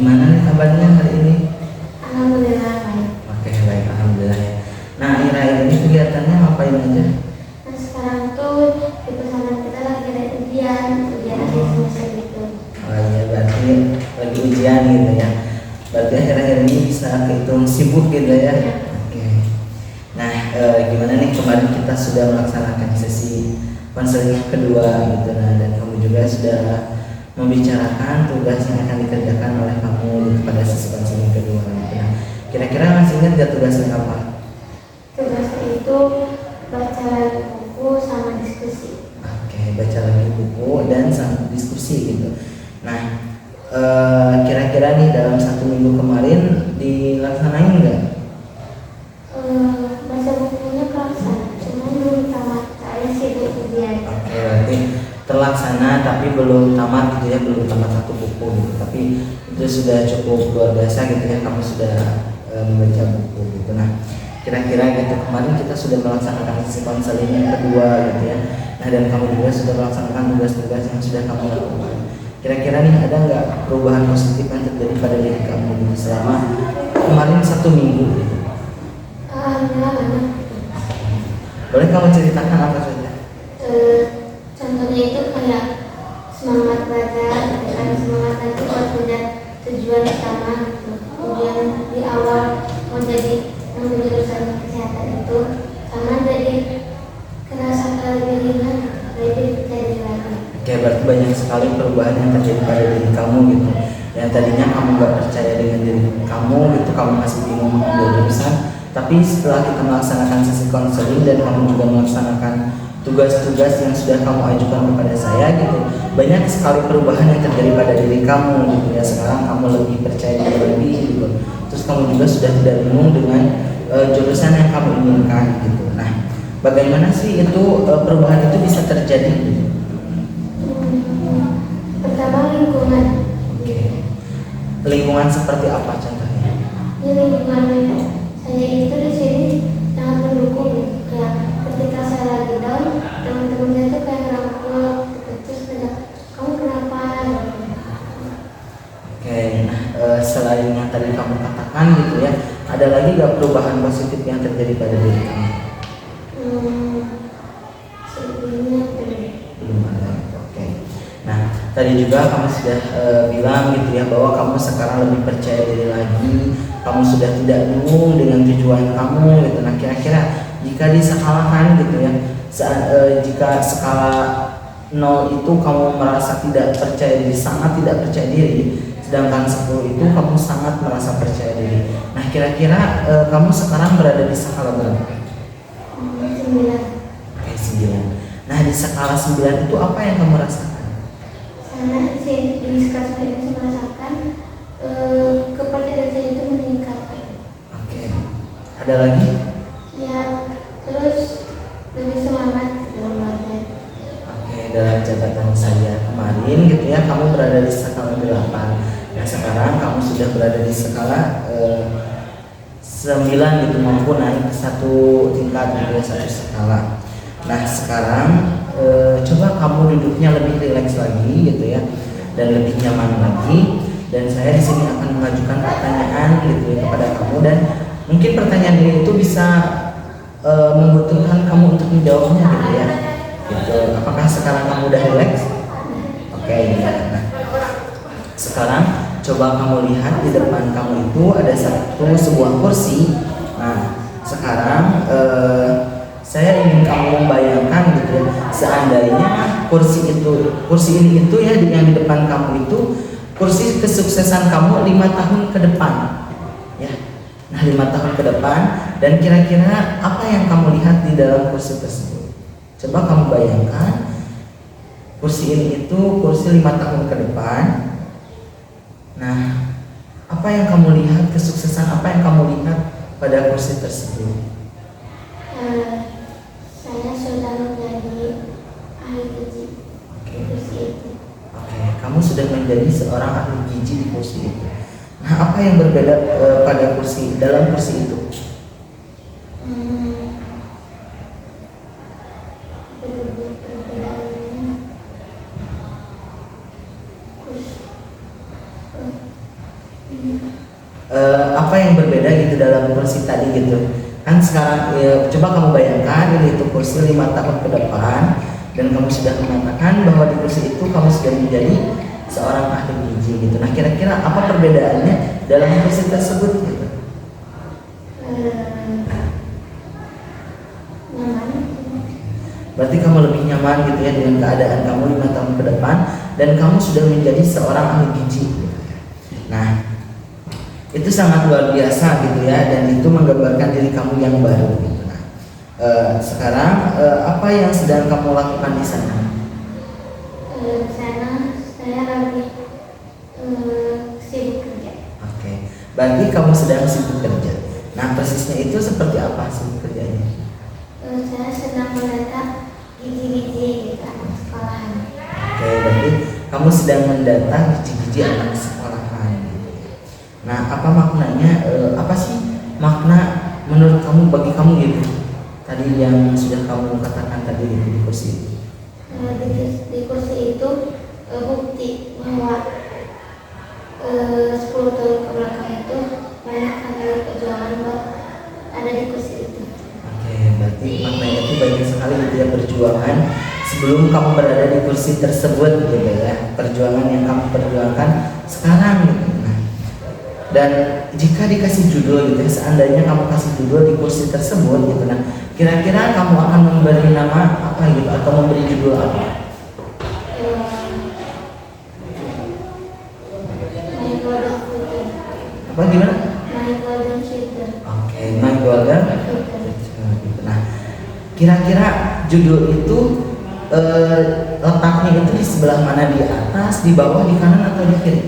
gimana nih kabarnya hari ini? Alhamdulillah baik. Oke, baik, alhamdulillah ya. Nah, akhir-akhir ini kegiatannya ngapain aja? Nah sekarang tuh di pesantren kita lagi ada ujian akhir semester gitu. Oh iya, berarti lagi ujian gitu ya. Berarti akhir-akhir ini bisa kehitung sibuk gitu ya. Oke. Nah, gimana nih kemarin kita sudah melaksanakan sesi konseling kedua gitu, nah dan kamu juga sudah membicarakan tugas yang akan dikerjakan oleh kamu gitu, pada sesi konseling kedua gitu. Nah, kira-kira masih ingat gak tugasnya apa? Tugasnya itu baca lagi buku sama diskusi. Oke, baca lagi buku dan sama diskusi gitu. Nah, kira-kira nih dalam 1 minggu kemarin dilaksanain nggak? Baca bukunya kelasan, cuma belum tamat. Saya sibuk ujian. Oke, berarti terlaksana tapi belum tamat gitu ya, belum tamat 1 buku gitu. Tapi itu sudah cukup luar biasa gitu ya, kamu sudah membaca buku gitu. Nah, kira-kira gitu kemarin kita sudah melaksanakan sesi konseling yang kedua gitu ya. Nah, dan kamu juga sudah melaksanakan tugas-tugas yang sudah kamu lakukan. Kira-kira nih ada nggak perubahan positif yang terjadi pada diri kamu gitu selama kemarin 1 minggu gitu? Alhamdulillah banyak. Boleh kamu ceritakan apa saja? Contohnya itu kayak semangat baca, dan semangat itu buat punya tujuan utama gitu. Kemudian di awal mau jadi jurusan kesehatan itu, sama jadi kerasa lebih ringan, lebih percaya diri lagi. Oke, berarti banyak sekali perubahan yang terjadi pada diri kamu gitu. Yang tadinya kamu gak percaya dengan diri kamu gitu, kamu masih bingung mengambil jurusan. Tapi setelah kita melaksanakan sesi konseling dan kamu juga melaksanakan tugas-tugas yang sudah kamu ajukan kepada saya gitu, banyak sekali perubahan yang terjadi pada diri kamu gitu ya. Sekarang kamu lebih percaya diri lebih gitu. Terus kamu juga sudah tidak bingung dengan jurusan yang kamu inginkan gitu. Nah, bagaimana sih itu perubahan itu bisa terjadi gitu? Pertama lingkungan. Oke. Lingkungan seperti apa contohnya? Di lingkungan saya itu di sini sangat mendukung gitu. Kayak ketika saya lagi down, teman-teman saya tuh kayak ngerangkul gitu. Terus kayak kamu kenapa? Oke, nah selain yang tadi kamu katakan gitu ya, ada lagi gak perubahan positif yang terjadi pada diri kamu? Sebelumnya Belum ada. Oke. Nah, tadi juga kamu sudah bilang gitu ya bahwa kamu sekarang lebih percaya diri lagi, kamu sudah tidak bingung dengan tujuan kamu gitu. Nah, kira-kira jika diskalakan gitu ya, jika skala 0 itu kamu merasa tidak percaya diri, sangat tidak percaya diri, sedangkan 10 itu kamu sangat merasa percaya diri. Nah, kira-kira kamu sekarang berada di skala berapa? 9. Oke, 9. Nah, di skala 9 itu apa yang kamu rasakan? Karena di sekolah saya itu merasakan kepercayaan saya itu meningkat. Oke. Ada lagi? Ya, terus lebih semangat dalam belajar. Oke, dalam catatan saya kemarin gitu ya, kamu berada di skala 8. Nah, sekarang kamu sudah berada di skala 9 gitu, mampu naik ke 1 tingkat gitu ya, 1 skala. Nah, sekarang coba kamu duduknya lebih rileks lagi gitu ya, dan lebih nyaman lagi. Dan saya di sini akan mengajukan pertanyaan gitu ya kepada kamu, dan mungkin pertanyaan ini itu bisa membutuhkan kamu untuk menjawabnya gitu ya. Gitu. Apakah sekarang kamu udah rileks? Oke, ya. Nah, sekarang coba kamu lihat di depan kamu itu ada sebuah kursi. Nah, sekarang saya ingin kamu membayangkan gitu ya, seandainya kursi ini itu ya yang di depan kamu itu kursi kesuksesan kamu 5 tahun ke depan ya. Nah, 5 tahun ke depan, dan kira-kira apa yang kamu lihat di dalam kursi tersebut? Coba kamu bayangkan kursi ini itu kursi 5 tahun ke depan. Nah, apa yang kamu lihat, kesuksesan apa yang kamu lihat pada kursi tersebut? Saya sudah menjadi ahli gizi. Oke. Kursi itu. Oke, kamu sudah menjadi seorang ahli gizi di kursi itu. Nah, apa yang berbeda pada dalam kursi itu? Perbedaannya Apa yang berbeda gitu dalam kursi tadi gitu kan sekarang coba kamu bayangkan ini itu kursi 5 tahun ke depan dan kamu sudah mengatakan bahwa di kursi itu kamu sudah menjadi seorang ahli gizi gitu. Nah kira-kira apa perbedaannya dalam kursi tersebut gitu? Nyaman. Berarti kamu lebih nyaman gitu ya dengan keadaan kamu 5 tahun ke depan dan kamu sudah menjadi seorang ahli gizi gitu. Nah itu sangat luar biasa gitu ya, dan itu menggambarkan diri kamu yang baru gitu. Nah, sekarang apa yang sedang kamu lakukan di sana? Di sana saya lagi sibuk kerja. Oke, berarti kamu sedang sibuk kerja. Nah, persisnya itu seperti apa sibuk kerjanya? Saya sedang mendata gigi-gigi anak sekolahan. Oke, berarti kamu sedang mendata gigi-gigi anak sekolahan. Nah, apa maknanya? Apa sih makna menurut kamu bagi kamu gitu? Tadi yang sudah kamu katakan tadi di kursi itu. Di kursi itu bukti bahwa 10 tahun ke belakang itu banyak sekali perjuangan buat ada di kursi itu. Oke, berarti maknanya itu banyak sekali gitu ya perjuangan sebelum kamu berada di kursi tersebut gitu ya. Perjuangan yang kamu perjuangkan sekarang gitu. Dan jika dikasih judul gitu ya, seandainya kamu kasih judul di kursi tersebut gitu, nah kira-kira kamu akan memberi nama apa gitu atau memberi judul apa? My Golden Future. Apa gimana? My Golden Future. Oke, My Golden Future gitu. Nah, kira-kira judul itu letaknya itu di sebelah mana, di atas, di bawah, di kanan atau di kiri?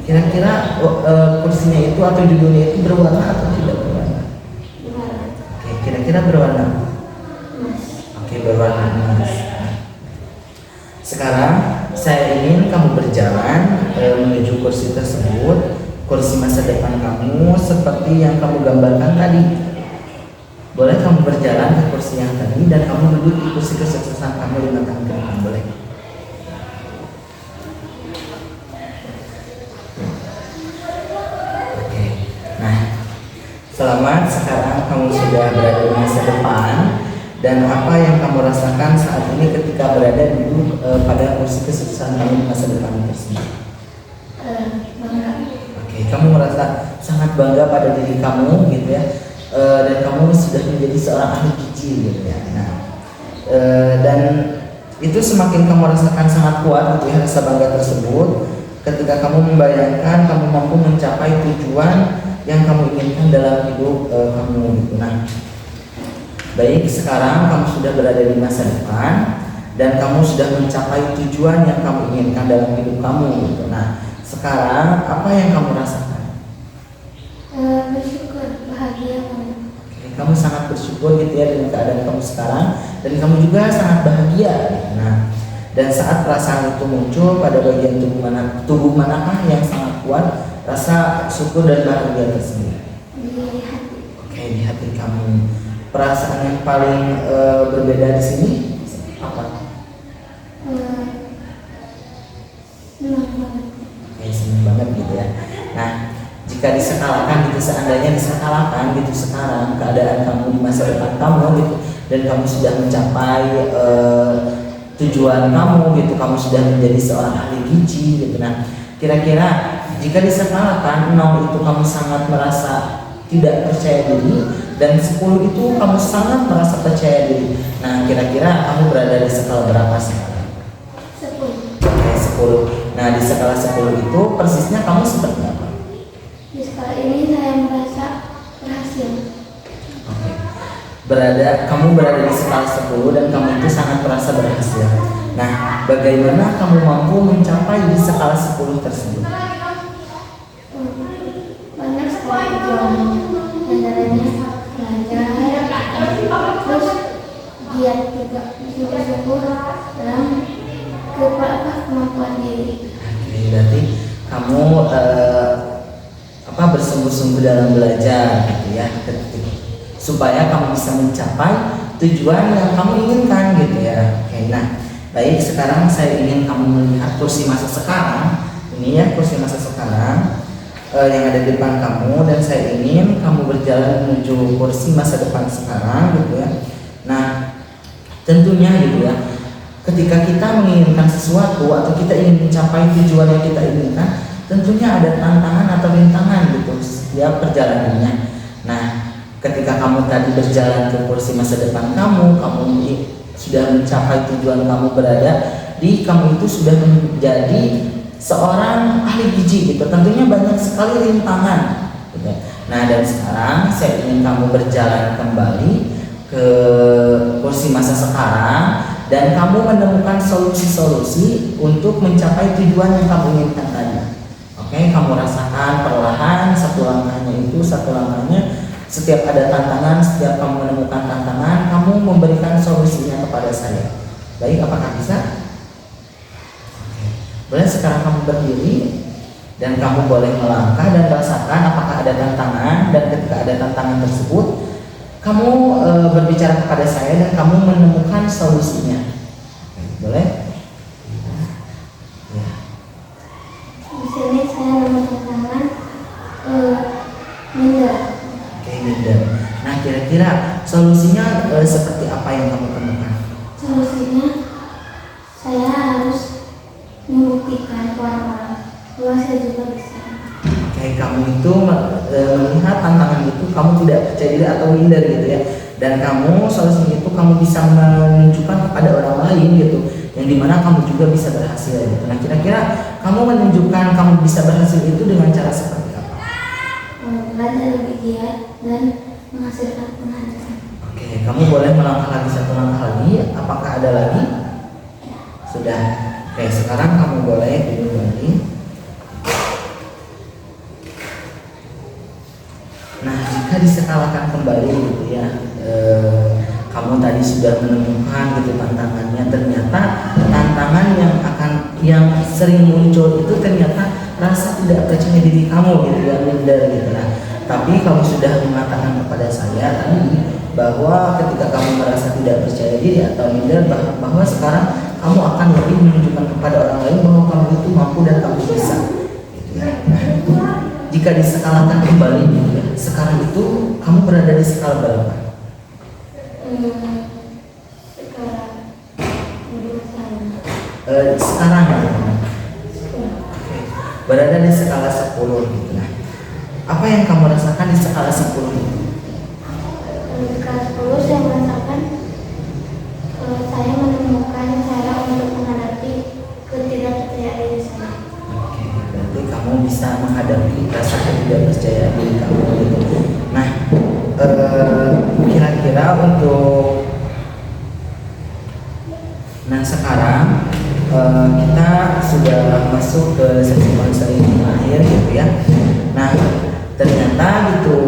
Kira-kira kursinya itu atau judulnya itu berwarna atau tidak berwarna? Berwarna. Oke, kira-kira berwarna? Emas. Oke, berwarna emas. Sekarang saya ingin kamu berjalan menuju kursi tersebut, kursi masa depan kamu seperti yang kamu gambarkan tadi. Boleh kamu berjalan ke kursi yang tadi dan kamu duduk di kursi kesuksesan kamu 5 tahun ke depan, boleh? Selamat, sekarang kamu sudah berada di masa depan. Dan apa yang kamu rasakan saat ini ketika berada duduk pada kursi kesuksesan kamu di masa depan tersebut? Bangga. Oke, kamu merasa sangat bangga pada diri kamu gitu ya, dan kamu sudah menjadi seorang ahli gizi gitu ya. Nah, dan itu semakin kamu rasakan sangat kuat gitu ya rasa bangga tersebut ketika kamu membayangkan kamu mampu mencapai tujuan yang kamu inginkan dalam hidup kamu gitu. Nah, baik, sekarang kamu sudah berada di masa depan dan kamu sudah mencapai tujuan yang kamu inginkan dalam hidup kamu gitu. Nah, sekarang apa yang kamu rasakan? Bersyukur, bahagia banget. Kamu sangat bersyukur gitu ya dengan keadaan kamu sekarang dan kamu juga sangat bahagia gitu. Nah, dan saat perasaan itu muncul pada bagian tubuh manakah yang sangat kuat rasa syukur dan bahagia tersebut? Di hati. Oke, di hati kamu. Perasaan yang paling berbeda di sini apa? Senang banget. Oke, senang banget gitu ya. Nah, jika diskalakan gitu, seandainya diskalakan gitu sekarang keadaan kamu di masa depan kamu gitu dan kamu sudah mencapai tujuan kamu gitu, kamu sudah menjadi seorang ahli gizi gitu. Nah, kira-kira jika diskalakan 0 itu kamu sangat merasa tidak percaya diri dan 10 itu kamu sangat merasa percaya diri. Nah, kira-kira kamu berada di skala berapa sekarang? 10. Oke, 10. Nah, di skala 10 itu persisnya kamu seperti apa? Di skala ini saya merasa berhasil. Oke. Kamu berada di skala 10 dan kamu itu sangat merasa berhasil. Nah, bagaimana kamu mampu mencapai di skala 10 tersebut? Banyak sekali perjuangan, antaranya belajar, terus giat juga, syukur dalam kemampuan diri. Oke, berarti kamu bersungguh-sungguh dalam belajar gitu ya, supaya kamu bisa mencapai tujuan yang kamu inginkan gitu ya. Oke, nah baik, sekarang saya ingin kamu melihat kursi masa sekarang ini ya, kursi masa sekarang yang ada di depan kamu, dan saya ingin kamu berjalan menuju kursi masa depan sekarang gitu ya. Nah, tentunya gitu ya, ketika kita menginginkan sesuatu atau kita ingin mencapai tujuan yang kita inginkan, tentunya ada tantangan atau rintangan gitu setiap perjalanannya. Nah, ketika kamu tadi berjalan ke kursi masa depan kamu sudah mencapai tujuan kamu berada di, kamu itu sudah menjadi seorang ahli gizi gitu. Tentunya banyak sekali rintangan gitu. Nah, dan sekarang saya ingin kamu berjalan kembali ke kursi masa sekarang dan kamu menemukan solusi-solusi untuk mencapai tujuan yang kamu inginkan tadi. Oke, kamu rasakan perlahan satu langkahnya, setiap ada tantangan, setiap kamu menemukan tantangan, kamu memberikan solusinya kepada saya. Baik, apakah bisa? Boleh sekarang kamu berdiri dan kamu boleh melangkah dan rasakan apakah ada tantangan, dan ketika ada tantangan tersebut kamu berbicara kepada saya dan kamu menemukan solusinya. Boleh? Ya. Di sini saya menemukan minder. Oke, minder. Nah, kira-kira solusinya seperti apa yang kamu temukan? Solusinya saya harus membuktikan ke orang-orang bahwa saya juga bisa. Oke, kamu itu melihat tantangan itu, kamu tidak percaya diri atau minder gitu ya, dan kamu solusinya itu kamu bisa menunjukkan kepada orang lain gitu, yang dimana kamu juga bisa berhasil gitu. Nah, kira-kira kamu menunjukkan kamu bisa berhasil itu dengan cara seperti apa? Belajar lebih giat dan menghasilkan penghasilan. Oke, kamu boleh melangkah lagi satu langkah lagi. Apakah ada lagi? Sudah. Oke, sekarang kamu boleh duduk lagi. Nah, jika diskalakan kembali gitu ya, kamu tadi sudah menemukan gitu tantangannya, ternyata tantangan yang sering muncul itu ternyata rasa tidak percaya diri kamu gitu ya, minder gitu. Nah, tapi kamu sudah mengatakan kepada saya tadi bahwa ketika kamu merasa tidak percaya diri atau minder, bahwa sekarang kamu akan lebih menunjukkan kepada orang lain bahwa kamu itu mampu dan kamu bisa gitu ya. Nah, jika diskalakan kembali gitu ya, sekarang itu kamu berada di skala berapa? Sekarang ya. Berada di skala 10 gitu. Nah, apa yang kamu rasakan di skala 10 itu? Di skala 10 saya merasakan saya menemukan cara untuk menghadapi ketidakpercayaan diri saya. Oke, berarti kamu bisa menghadapi rasa ketidakpercayaan diri kamu gitu. Nah, kira-kira sekarang kita sudah masuk ke sesi konseling akhir gitu ya. Nah, ternyata gitu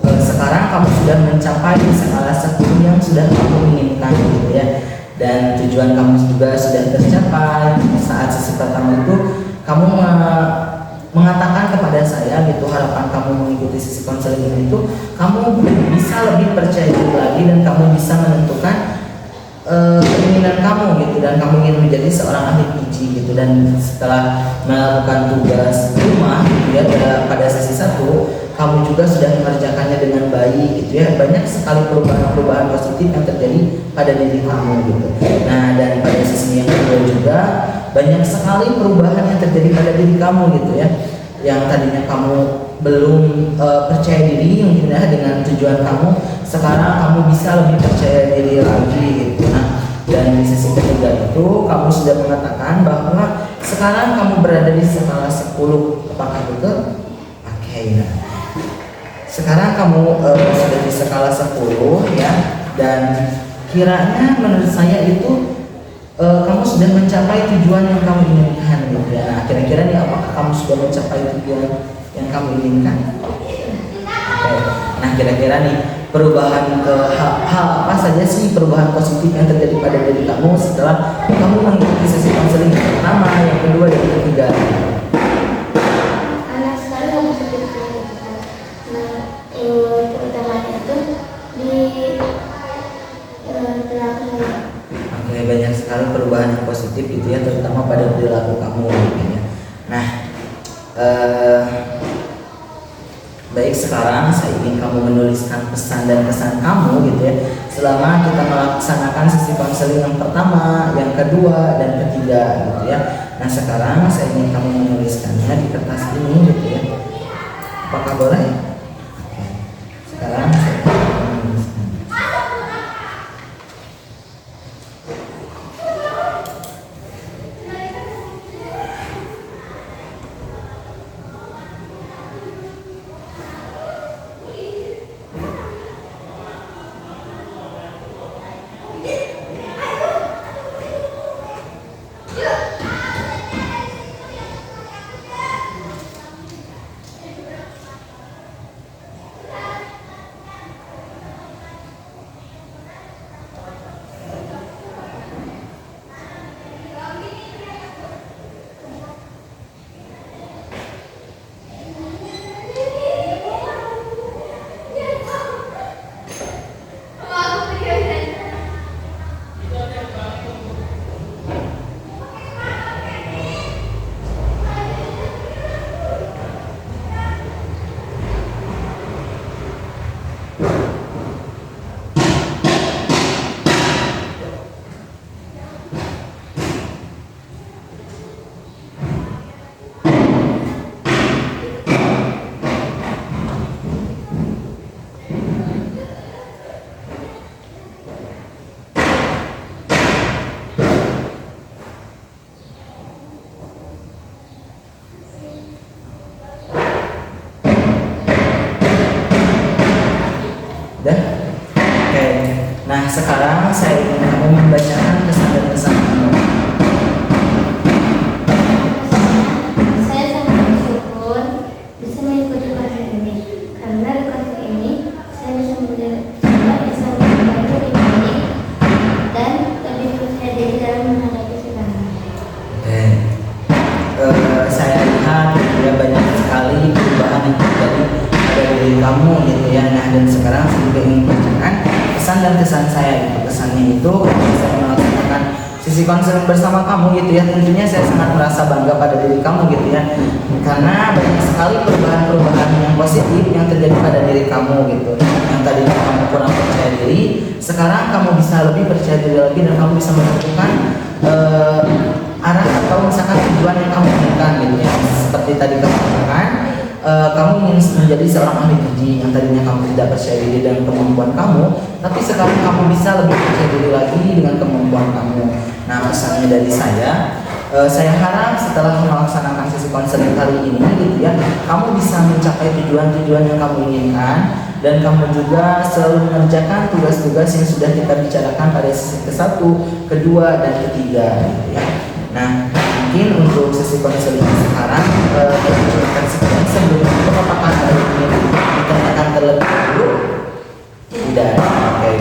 sekarang kamu sudah mencapai skala 10 yang sudah kamu inginkan gitu ya, dan tujuan kamu juga sudah tercapai. Saat sesi pertama itu kamu mengatakan kepada saya gitu, harapan kamu mengikuti sesi konseling itu kamu bisa lebih percaya diri lagi dan kamu bisa menentukan keinginan kamu gitu, dan kamu ingin menjadi seorang ahli gizi gitu. Dan setelah melakukan tugas rumah gitu ya, pada sesi 1 kamu juga sudah mengerjakannya dengan baik gitu ya. Banyak sekali perubahan positif yang terjadi pada diri kamu gitu. Nah, dan pada sesi yang kedua juga banyak sekali perubahan yang terjadi pada diri kamu gitu ya, yang tadinya kamu belum percaya diri mungkin ya dengan tujuan kamu, sekarang kamu bisa lebih percaya diri lagi gitu. Nah, dan di sesi ketiga itu kamu sudah mengatakan bahwa sekarang kamu berada di skala 10. Apakah betul? Oke, nah sekarang kamu sudah di skala 10 ya, dan kiranya menurut saya itu kamu sudah mencapai tujuan yang kamu inginkan gitu ya. Nah, kira-kira nih, apakah kamu sudah mencapai tujuan yang kamu inginkan? Oke. Nah, kira-kira nih perubahan hal apa saja sih perubahan positif yang terjadi pada diri kamu setelah kamu mengikuti sesi konseling yang pertama, yang kedua, dan yang ketiga? Anak sekali kamu seperti itu. Nah, terutamanya itu di perilaku saya. Oke, banyak sekali perubahan yang positif gitu ya, terutama pada perilaku kamu gitu ya. Nah, sekarang saya ingin kamu menuliskan pesan dan kesan kamu gitu ya, selama kita melaksanakan sesi konseling yang pertama, yang kedua, dan ketiga gitu ya. Nah sekarang saya ingin kamu menuliskannya di kertas ini gitu ya. Apakah boleh? Oke. Sekarang saya ingin kamu menuliskan. Oke. Nah sekarang saya ingin kamu membacakan kesan dan kesan kamu. Saya sangat bersyukur bisa mengikuti konser ini, karena di konser ini saya bisa membantu diri dan lebih percaya diri dalam menghadapi segala. Oke. Saya lihat ya banyak sekali perubahan yang terjadi pada diri kamu gitu ya. Nah dan sekarang saya juga ingin membacakan pesan dan kesan saya gitu. Kesannya itu saya melaksanakan sisi konseling bersama kamu gitu ya. Tentunya saya sangat merasa bangga pada diri kamu gitu ya, karena banyak sekali perubahan-perubahan yang positif yang terjadi pada diri kamu gitu. Yang tadinya kamu kurang percaya diri, sekarang kamu bisa lebih percaya diri lagi dan kamu bisa menentukan arah atau misalkan tujuan yang kamu inginkan gitu ya. Seperti tadi kamu katakan, kamu ingin menjadi seorang ahli gizi yang tadinya kamu tidak percaya diri dengan kemampuan kamu, tapi sekarang kamu bisa lebih percaya diri lagi dengan kemampuan kamu. Nah pesannya dari saya harap setelah melaksanakan sesi konseling kali ini gitu ya, kamu bisa mencapai tujuan-tujuan yang kamu inginkan, dan kamu juga selalu mengerjakan tugas-tugas yang sudah kita bicarakan pada sesi ke-1, kedua, dan ketiga gitu ya. Nah mungkin untuk sesi konseling sekarang kita sekian. Sebelum itu apakah ada yang ingin ditanyakan terlebih dahulu? Tidak. Oke.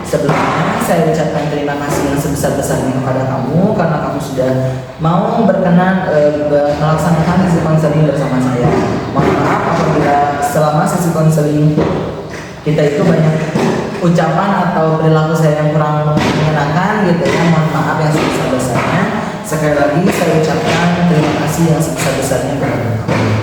Sebelumnya saya ucapkan terima kasih yang sebesar-besarnya kepada kamu karena kamu sudah mau berkenan melaksanakan sesi konseling bersama saya. Mohon maaf apabila selama sesi konseling kita itu banyak ucapan atau perilaku saya yang kurang menyenangkan gitu ya. Mohon maaf yang sebesar-besarnya. Sekali lagi saya ucapkan terima kasih yang sebesar-besarnya kepada kamu.